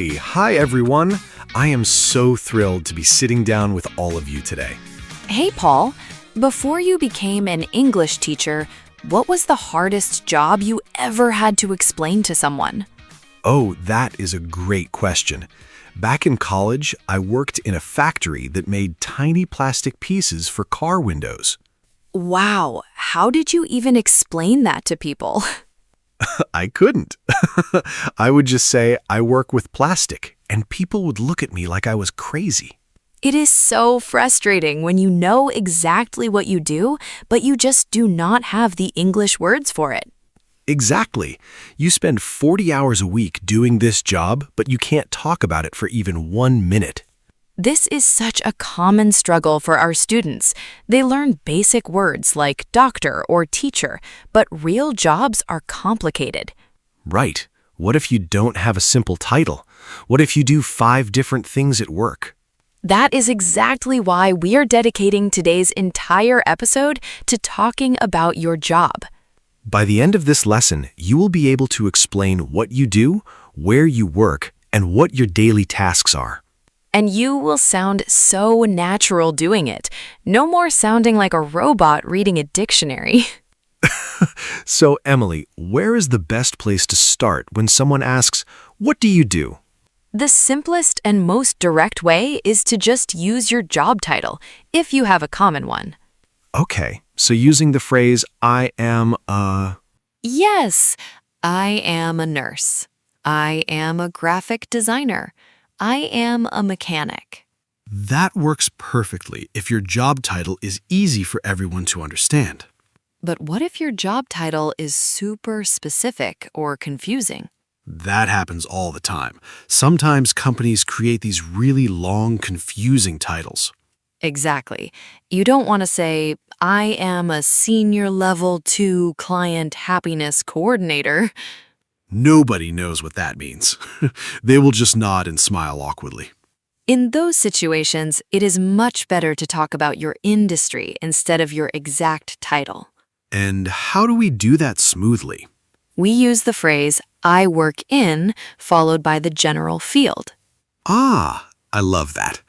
Hi, everyone. I am so thrilled to be sitting down with all of you today. Hey, Paul. Before you became an English teacher, what was the hardest job you ever had to explain to someone? Oh, that is a great question. Back in college, I worked in a factory that made tiny plastic pieces for car windows. Wow, how did you even explain that to people? I couldn't. I would just say I work with plastic, and people would look at me like I was crazy. It is so frustrating when you know exactly what you do, but you just do not have the English words for it. Exactly. You spend 40 hours a week doing this job, but you can't talk about it for even 1 minute. This is such a common struggle for our students. They learn basic words like doctor or teacher, but real jobs are complicated. Right. What if you don't have a simple title? What if you do 5 different things at work? That is exactly why we are dedicating today's entire episode to talking about your job. By the end of this lesson, you will be able to explain what you do, where you work, and what your daily tasks are. And you will sound so natural doing it. No more sounding like a robot reading a dictionary. So, Emily, where is the best place to start when someone asks, "What do you do?" The simplest and most direct way is to just use your job title, if you have a common one. Okay, so using the phrase, "I am a..." Yes, I am a nurse. I am a graphic designer. I am a mechanic. That works perfectly if your job title is easy for everyone to understand. But what if your job title is super specific or confusing? That happens all the time. Sometimes companies create these really long, confusing titles. Exactly. You don't want to say, I am a senior level 2 client happiness coordinator. Nobody knows what that means. They will just nod and smile awkwardly. In those situations, it is much better to talk about your industry instead of your exact title. And how do we do that smoothly? We use the phrase, I work in, followed by the general field. Ah, I love that.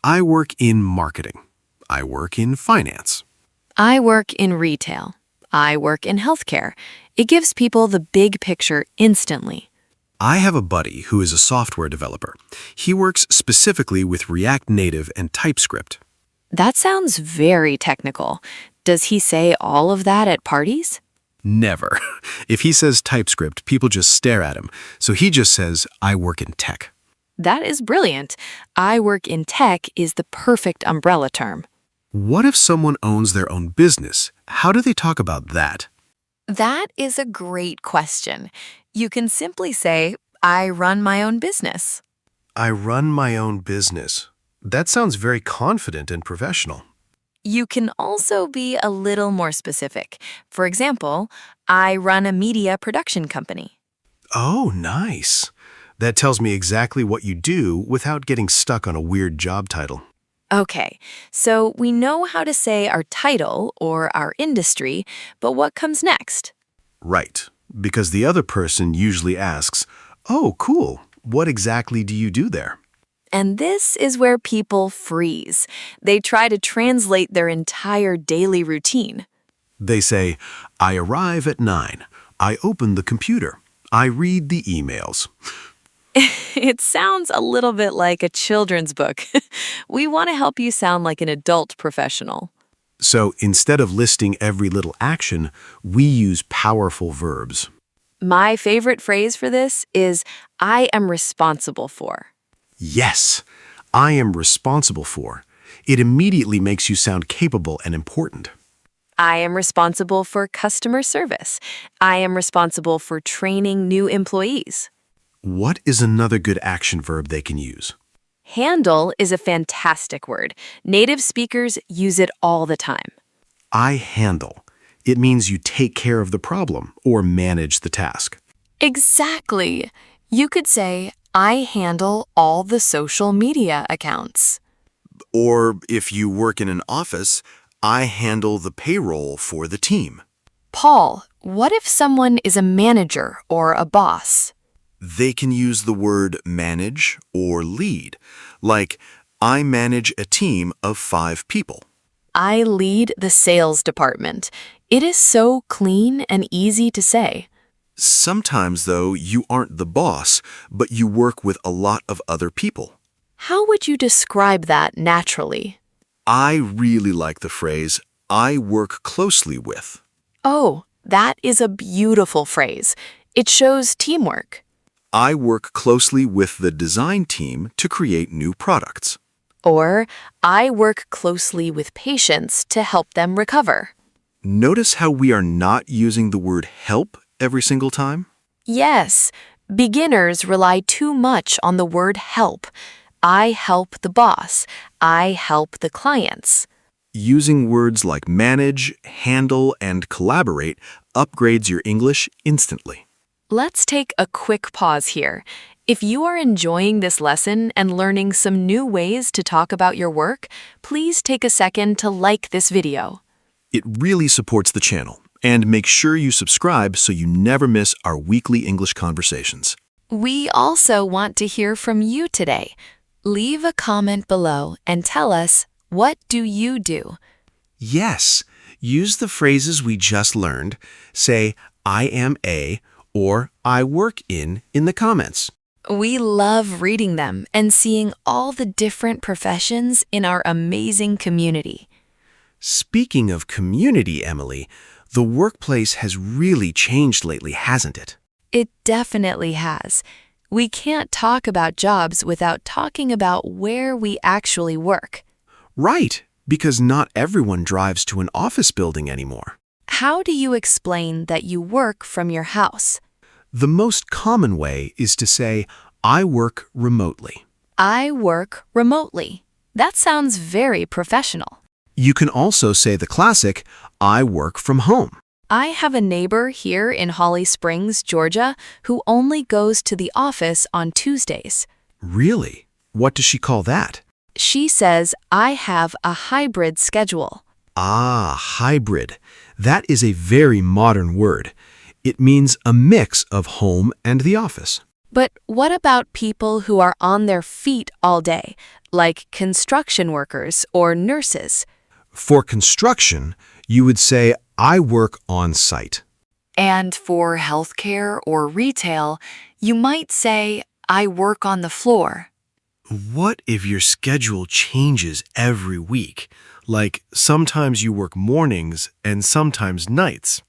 I work in marketing. I work in finance. I work in retail. I work in healthcare. It gives people the big picture instantly. I have a buddy who is a software developer. He works specifically with React Native and TypeScript. That sounds very technical. Does he say all of that at parties? Never. If he says TypeScript, people just stare at him. So he just says, "I work in tech." That is brilliant. I work in tech is the perfect umbrella term. What if someone owns their own business? How do they talk about that? That is a great question. You can simply say, I run my own business. I run my own business. That sounds very confident and professional. You can also be a little more specific. For example, I run a media production company. Oh, nice. That tells me exactly what you do without getting stuck on a weird job title. Okay, so we know how to say our title or our industry, but what comes next? Right, because the other person usually asks, "Oh, cool. What exactly do you do there?" And this is where people freeze. They try to translate their entire daily routine. They say, "I arrive at 9. I open the computer. I read the emails." It sounds a little bit like a children's book. We want to help you sound like an adult professional. So instead of listing every little action, we use powerful verbs. My favorite phrase for this is, I am responsible for. Yes, I am responsible for. It immediately makes you sound capable and important. I am responsible for customer service. I am responsible for training new employees. What is another good action verb they can use? Handle is a fantastic word. Native speakers use it all the time. I handle. It means you take care of the problem or manage the task. Exactly. You could say, I handle all the social media accounts. Or if you work in an office, I handle the payroll for the team. Paul, what if someone is a manager or a boss? They can use the word manage or lead, like, I manage a team of 5 people. I lead the sales department. It is so clean and easy to say. Sometimes, though, you aren't the boss, but you work with a lot of other people. How would you describe that naturally? I really like the phrase, I work closely with. Oh, that is a beautiful phrase. It shows teamwork. I work closely with the design team to create new products. Or, I work closely with patients to help them recover. Notice how we are not using the word help every single time? Yes, beginners rely too much on the word help. I help the boss. I help the clients. Using words like manage, handle, and collaborate upgrades your English instantly. Let's take a quick pause here. If you are enjoying this lesson and learning some new ways to talk about your work, please take a second to like this video. It really supports the channel, and make sure you subscribe so you never miss our weekly English conversations. We also want to hear from you today. Leave a comment below and tell us, what do you do? Yes, use the phrases we just learned. Say, I am a, or I work in the comments. We love reading them and seeing all the different professions in our amazing community. Speaking of community, Emily, the workplace has really changed lately, hasn't it? It definitely has. We can't talk about jobs without talking about where we actually work. Right, because not everyone drives to an office building anymore. How do you explain that you work from your house? The most common way is to say, I work remotely. I work remotely. That sounds very professional. You can also say the classic, I work from home. I have a neighbor here in Holly Springs, Georgia, who only goes to the office on Tuesdays. Really? What does she call that? She says, I have a hybrid schedule. Ah, hybrid. That is a very modern word. It means a mix of home and the office. But what about people who are on their feet all day, like construction workers or nurses? For construction, you would say, I work on site. And for healthcare or retail, you might say, I work on the floor. What if your schedule changes every week? Like sometimes you work mornings and sometimes nights.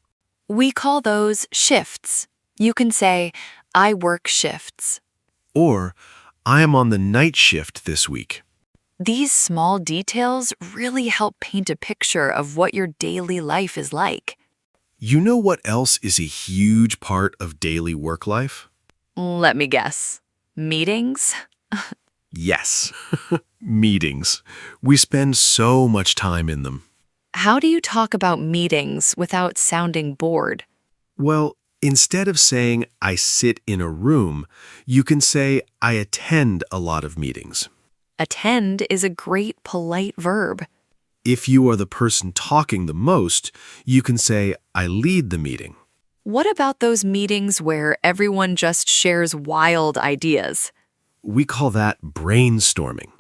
We call those shifts. You can say, I work shifts. Or, I am on the night shift this week. These small details really help paint a picture of what your daily life is like. You know what else is a huge part of daily work life? Let me guess. Meetings? Yes, meetings. We spend so much time in them. How do you talk about meetings without sounding bored? Well, instead of saying, I sit in a room, you can say, I attend a lot of meetings. Attend is a great polite verb. If you are the person talking the most, you can say, I lead the meeting. What about those meetings where everyone just shares wild ideas? We call that brainstorming.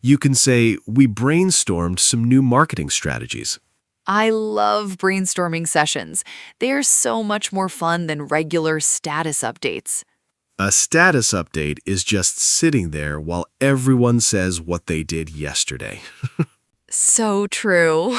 You can say, we brainstormed some new marketing strategies. I love brainstorming sessions. They are so much more fun than regular status updates. A status update is just sitting there while everyone says what they did yesterday. So true.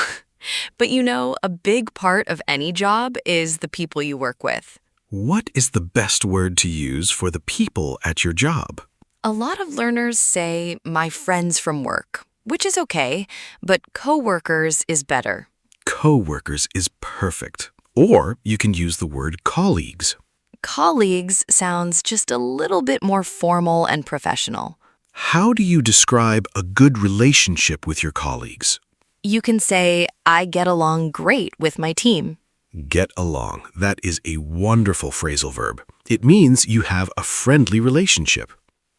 But you know, a big part of any job is the people you work with. What is the best word to use for the people at your job? A lot of learners say, my friends from work, which is okay, but coworkers is better. Coworkers is perfect. Or you can use the word colleagues. Colleagues sounds just a little bit more formal and professional. How do you describe a good relationship with your colleagues? You can say, I get along great with my team. Get along. That is a wonderful phrasal verb. It means you have a friendly relationship.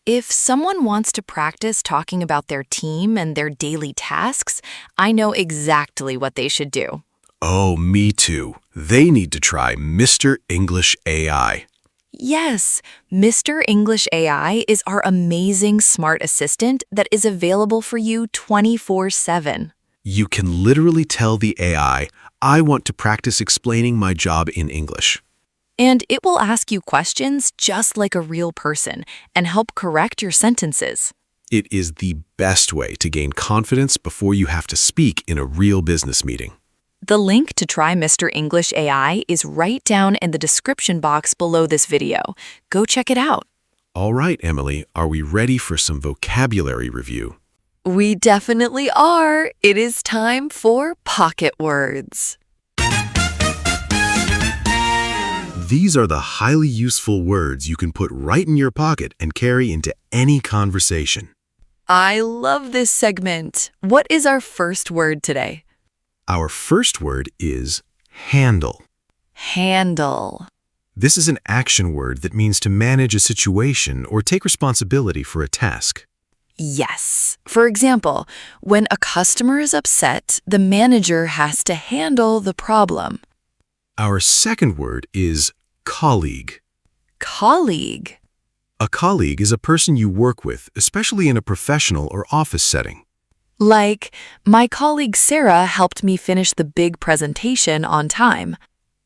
If someone wants to practice talking about their team and their daily tasks, I know exactly what they should do. Oh, me too. They need to try Mr. English AI. Yes, Mr. English AI is our amazing smart assistant that is available for you 24/7. You can literally tell the AI, I want to practice explaining my job in English. And it will ask you questions just like a real person and help correct your sentences. It is the best way to gain confidence before you have to speak in a real business meeting. The link to try Mr. English AI is right down in the description box below this video. Go check it out. All right, Emily, are we ready for some vocabulary review? We definitely are. It is time for pocket words. These are the highly useful words you can put right in your pocket and carry into any conversation. I love this segment. What is our first word today? Our first word is handle. Handle. This is an action word that means to manage a situation or take responsibility for a task. Yes. For example, when a customer is upset, the manager has to handle the problem. Our second word is colleague. Colleague. A colleague is a person you work with, especially in a professional or office setting. Like, my colleague Sarah helped me finish the big presentation on time.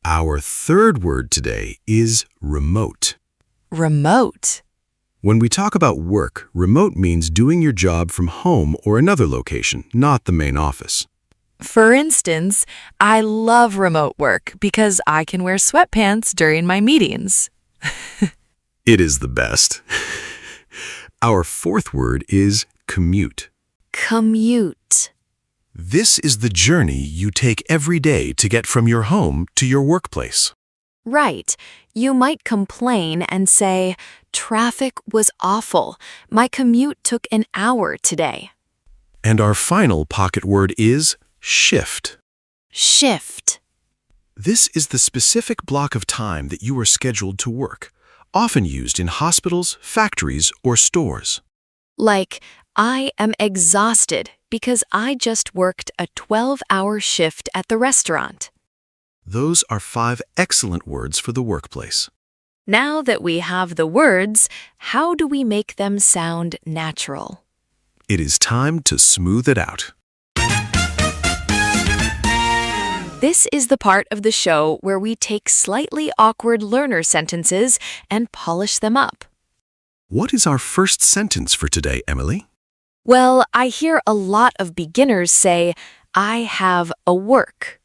Our third word today is remote. Remote. When we talk about work, remote means doing your job from home or another location, not the main office. For instance, I love remote work because I can wear sweatpants during my meetings. It is the best. Our fourth word is commute. Commute. This is the journey you take every day to get from your home to your workplace. Right. You might complain and say, traffic was awful. My commute took an hour today. And our final pocket word is shift. Shift. This is the specific block of time that you are scheduled to work, often used in hospitals, factories, or stores. Like, I am exhausted because I just worked a 12-hour shift at the restaurant. Those are 5 excellent words for the workplace. Now that we have the words, how do we make them sound natural? It is time to smooth it out. This is the part of the show where we take slightly awkward learner sentences and polish them up. What is our first sentence for today, Emily? Well, I hear a lot of beginners say, I have a work.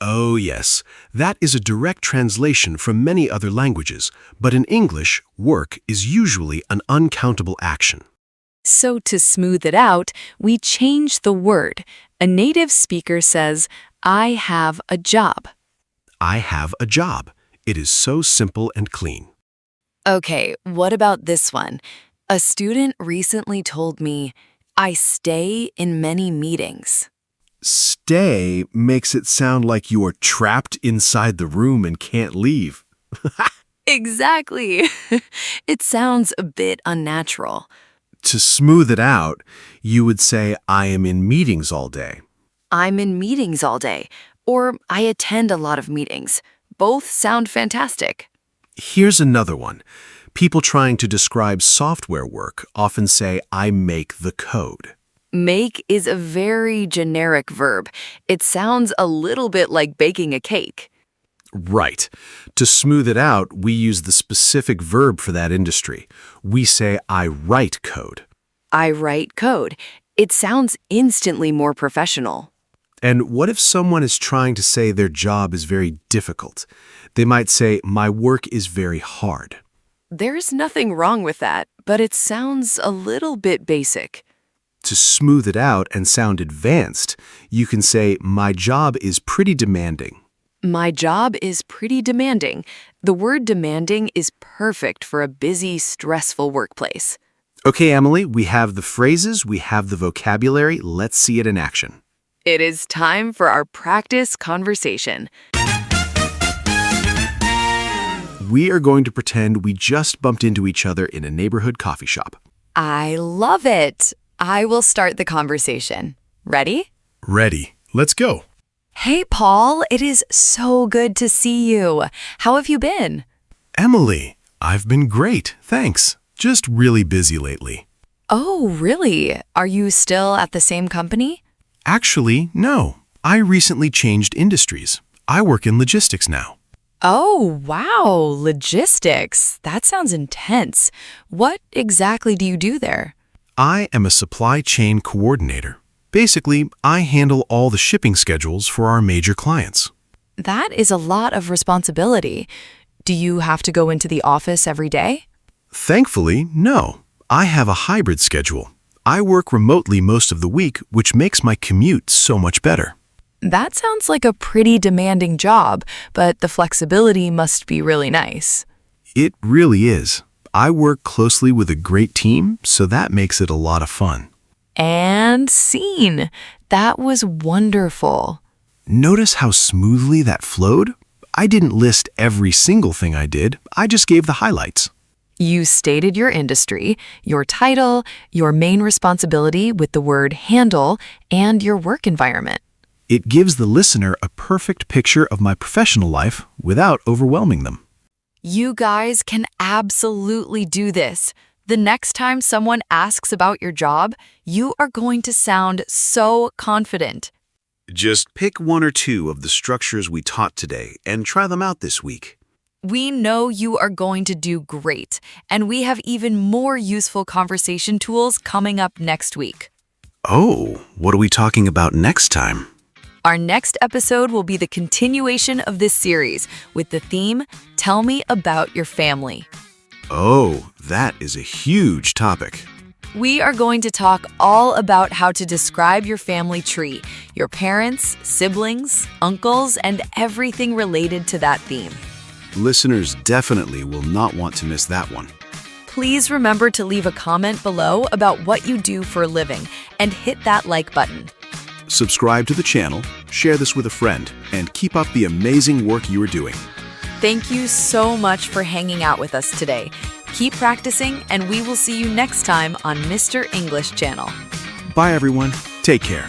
Oh, yes. That is a direct translation from many other languages, but in English, work is usually an uncountable action. So to smooth it out, we change the word. A native speaker says, I have a job. I have a job. It is so simple and clean. Okay, what about this one? A student recently told me, I stay in many meetings. Stay makes it sound like you are trapped inside the room and can't leave. Exactly. It sounds a bit unnatural. To smooth it out, you would say, I am in meetings all day. I'm in meetings all day, or I attend a lot of meetings. Both sound fantastic. Here's another one. People trying to describe software work often say, I make the code. Make is a very generic verb. It sounds a little bit like baking a cake. Right. To smooth it out, we use the specific verb for that industry. We say, I write code. I write code. It sounds instantly more professional. And what if someone is trying to say their job is very difficult? They might say, my work is very hard. There's nothing wrong with that, but it sounds a little bit basic. To smooth it out and sound advanced, you can say, my job is pretty demanding. My job is pretty demanding. The word demanding is perfect for a busy, stressful workplace. Okay, Emily, we have the phrases, we have the vocabulary. Let's see it in action. It is time for our practice conversation. We are going to pretend we just bumped into each other in a neighborhood coffee shop. I love it. I will start the conversation. Ready? Ready. Let's go. Hey, Paul. It is so good to see you. How have you been? Emily, I've been great, thanks. Just really busy lately. Oh, really? Are you still at the same company? Actually, no. I recently changed industries. I work in logistics now. Oh, wow, logistics. That sounds intense. What exactly do you do there? I am a supply chain coordinator. Basically, I handle all the shipping schedules for our major clients. That is a lot of responsibility. Do you have to go into the office every day? Thankfully, no. I have a hybrid schedule. I work remotely most of the week, which makes my commute so much better. That sounds like a pretty demanding job, but the flexibility must be really nice. It really is. I work closely with a great team, so that makes it a lot of fun. And scene. That was wonderful. Notice how smoothly that flowed? I didn't list every single thing I did, I just gave the highlights. You stated your industry, your title, your main responsibility with the word handle, and your work environment. It gives the listener a perfect picture of my professional life without overwhelming them. You guys can absolutely do this. The next time someone asks about your job, you are going to sound so confident. Just pick one or two of the structures we taught today and try them out this week. We know you are going to do great, and we have even more useful conversation tools coming up next week. Oh, what are we talking about next time? Our next episode will be the continuation of this series with the theme, Tell Me About Your Family. Oh, that is a huge topic. We are going to talk all about how to describe your family tree, your parents, siblings, uncles, and everything related to that theme. Listeners definitely will not want to miss that one. Please remember to leave a comment below about what you do for a living and hit that like button. Subscribe to the channel, share this with a friend, and keep up the amazing work you are doing. Thank you so much for hanging out with us today. Keep practicing, and we will see you next time on Mr. English Channel. Bye, everyone. Take care.